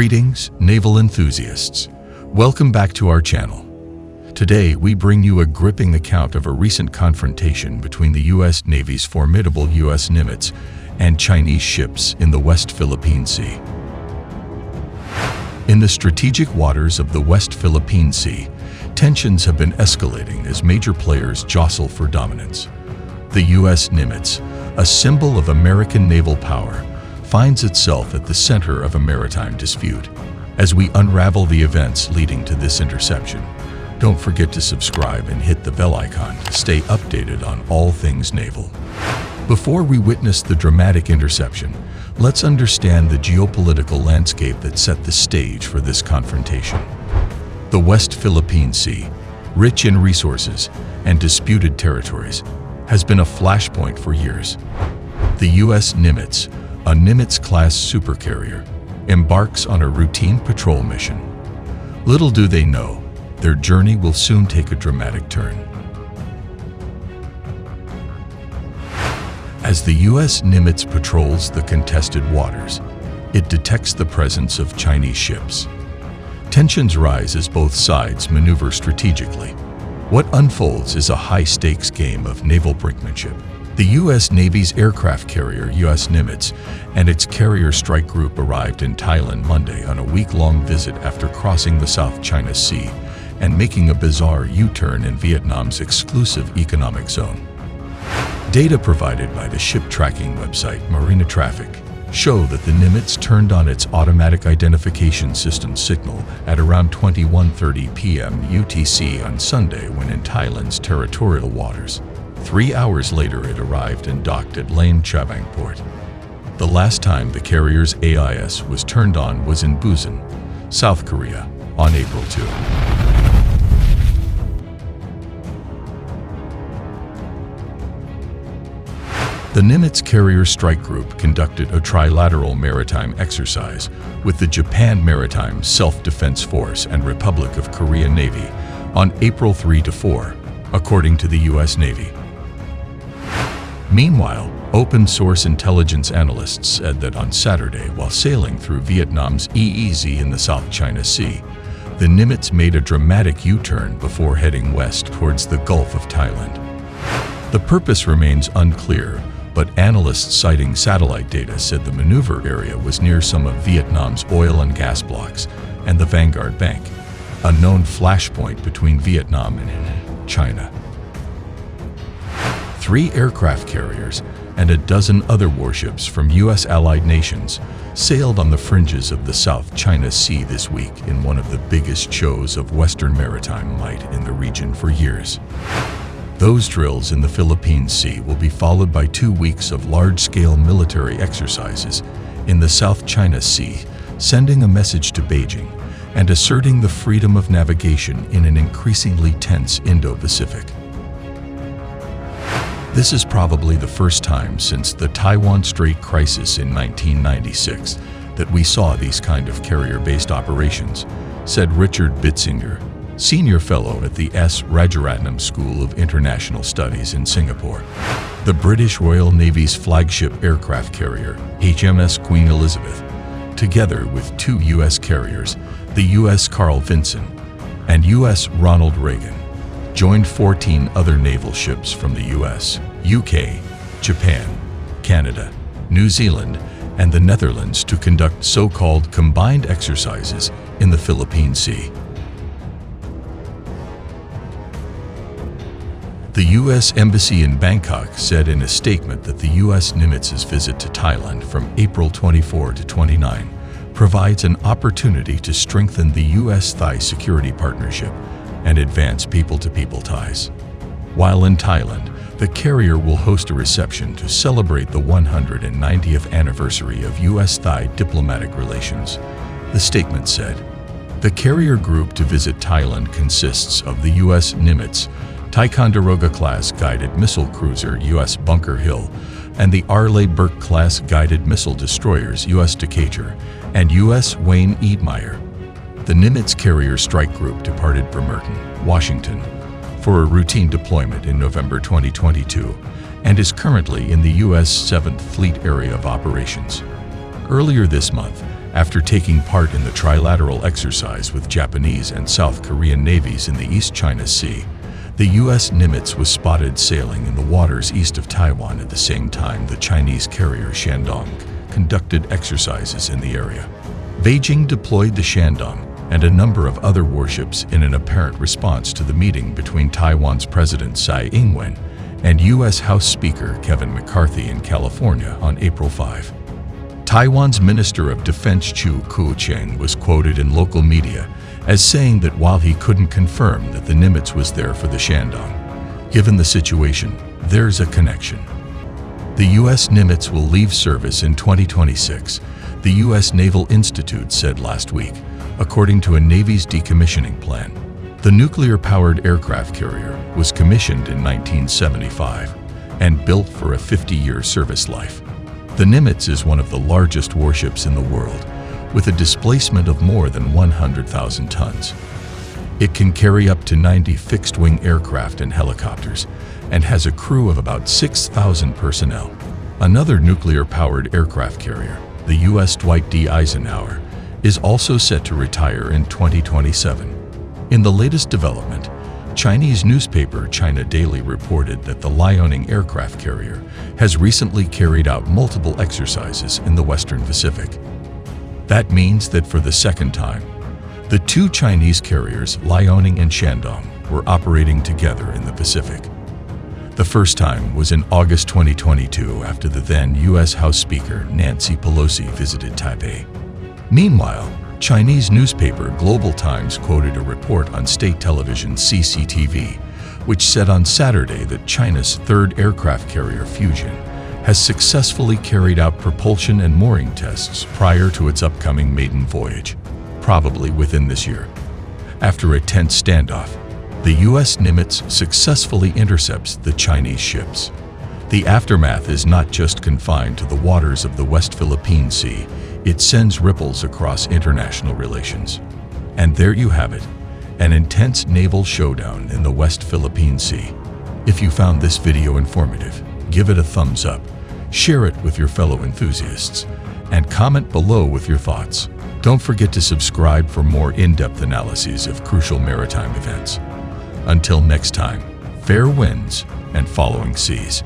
Greetings, naval enthusiasts. Welcome back to our channel. Today, we bring you a gripping account of a recent confrontation between the U.S. Navy's formidable USS Nimitz and Chinese ships in the West Philippine Sea. In the strategic waters of the West Philippine Sea, tensions have been escalating as major players jostle for dominance. The USS Nimitz, a symbol of American naval power, finds itself at the center of a maritime dispute. As we unravel the events leading to this interception, don't forget to subscribe and hit the bell icon to stay updated on all things naval. Before we witness the dramatic interception, let's understand the geopolitical landscape that set the stage for this confrontation. The West Philippine Sea, rich in resources and disputed territories, has been a flashpoint for years. The USS Nimitz, a Nimitz-class supercarrier, embarks on a routine patrol mission. Little do they know, their journey will soon take a dramatic turn. As the USS Nimitz patrols the contested waters, it detects the presence of Chinese ships. Tensions rise as both sides maneuver strategically. What unfolds is a high-stakes game of naval brinkmanship. The U.S. Navy's aircraft carrier USS Nimitz and its carrier strike group arrived in Thailand Monday on a week-long visit after crossing the South China Sea and making a bizarre U-turn in Vietnam's exclusive economic zone. Data provided by the ship tracking website Marina Traffic show that the Nimitz turned on its automatic identification system signal at around 21:30 p.m. UTC on Sunday when in Thailand's territorial waters. 3 hours later, it arrived and docked at Lane Chabang port. The last time the carrier's AIS was turned on was in Busan, South Korea, on April 2. The Nimitz Carrier Strike Group conducted a trilateral maritime exercise with the Japan Maritime Self-Defense Force and Republic of Korea Navy on April 3 to 4, according to the U.S. Navy. Meanwhile, open-source intelligence analysts said that on Saturday, while sailing through Vietnam's EEZ in the South China Sea, the Nimitz made a dramatic U-turn before heading west towards the Gulf of Thailand. The purpose remains unclear, but analysts citing satellite data said the maneuver area was near some of Vietnam's oil and gas blocks and the Vanguard Bank, a known flashpoint between Vietnam and China. 3 aircraft carriers and a dozen other warships from U.S. allied nations sailed on the fringes of the South China Sea this week in one of the biggest shows of Western maritime might in the region for years. Those drills in the Philippine Sea will be followed by 2 weeks of large-scale military exercises in the South China Sea, sending a message to Beijing and asserting the freedom of navigation in an increasingly tense Indo-Pacific. This is probably the first time since the Taiwan Strait crisis in 1996 that we saw these kind of carrier-based operations, said Richard Bitzinger, Senior Fellow at the S. Rajaratnam School of International Studies in Singapore. The British Royal Navy's flagship aircraft carrier, HMS Queen Elizabeth, together with 2 U.S. carriers, the U.S. Carl Vinson and U.S. Ronald Reagan, joined 14 other naval ships from the U.S., UK, Japan, Canada, New Zealand, and the Netherlands to conduct so-called combined exercises in the Philippine Sea. The U.S. Embassy in Bangkok said in a statement that the U.S. Nimitz's visit to Thailand from April 24 to 29 provides an opportunity to strengthen the U.S.-Thai security partnership and advance people-to-people ties. While in Thailand, the carrier will host a reception to celebrate the 190th anniversary of U.S.-Thai diplomatic relations, the statement said. The carrier group to visit Thailand consists of the U.S. Nimitz, Ticonderoga-class guided missile cruiser U.S. Bunker Hill, and the Arleigh Burke-class guided missile destroyers U.S. Decatur and U.S. Wayne Eadmire. The Nimitz Carrier Strike Group departed Bremerton, Washington, for a routine deployment in November 2022 and is currently in the U.S. 7th Fleet Area of Operations. Earlier this month, After taking part in the trilateral exercise with Japanese and South Korean navies in the East China Sea, the U.S. Nimitz was spotted sailing in the waters east of Taiwan at the same time the Chinese carrier Shandong conducted exercises in the area. Beijing deployed the Shandong and a number of other warships in an apparent response to the meeting between Taiwan's President Tsai Ing-wen and U.S. House Speaker Kevin McCarthy in California on April 5. Taiwan's Minister of Defense Chu Kuo-cheng was quoted in local media as saying that while he couldn't confirm that the Nimitz was there for the Shandong, given the situation, there's a connection. The U.S. Nimitz will leave service in 2026, the U.S. Naval Institute said last week, according to a Navy's decommissioning plan. The nuclear-powered aircraft carrier was commissioned in 1975 and built for a 50-year service life. The Nimitz is one of the largest warships in the world, with a displacement of more than 100,000 tons. It can carry up to 90 fixed-wing aircraft and helicopters and has a crew of about 6,000 personnel. Another nuclear-powered aircraft carrier, the U.S. Dwight D. Eisenhower, is also set to retire in 2027. In the latest development, Chinese newspaper China Daily reported that the Liaoning aircraft carrier has recently carried out multiple exercises in the Western Pacific. That means that for the second time, the two Chinese carriers, Liaoning and Shandong, were operating together in the Pacific. The first time was in August 2022 after the then U.S. House Speaker Nancy Pelosi visited Taipei. Meanwhile, Chinese newspaper Global Times quoted a report on state television CCTV, which said on Saturday that China's third aircraft carrier Fujian has successfully carried out propulsion and mooring tests prior to its upcoming maiden voyage, probably within this year. After a tense standoff, the U.S. Nimitz successfully intercepts the Chinese ships. The aftermath is not just confined to the waters of the West Philippine Sea, it sends ripples across international relations. And there you have it, an intense naval showdown in the West Philippine Sea. If you found this video informative, give it a thumbs up, share it with your fellow enthusiasts, and comment below with your thoughts. Don't forget to subscribe for more in-depth analyses of crucial maritime events. Until next time, fair winds and following seas.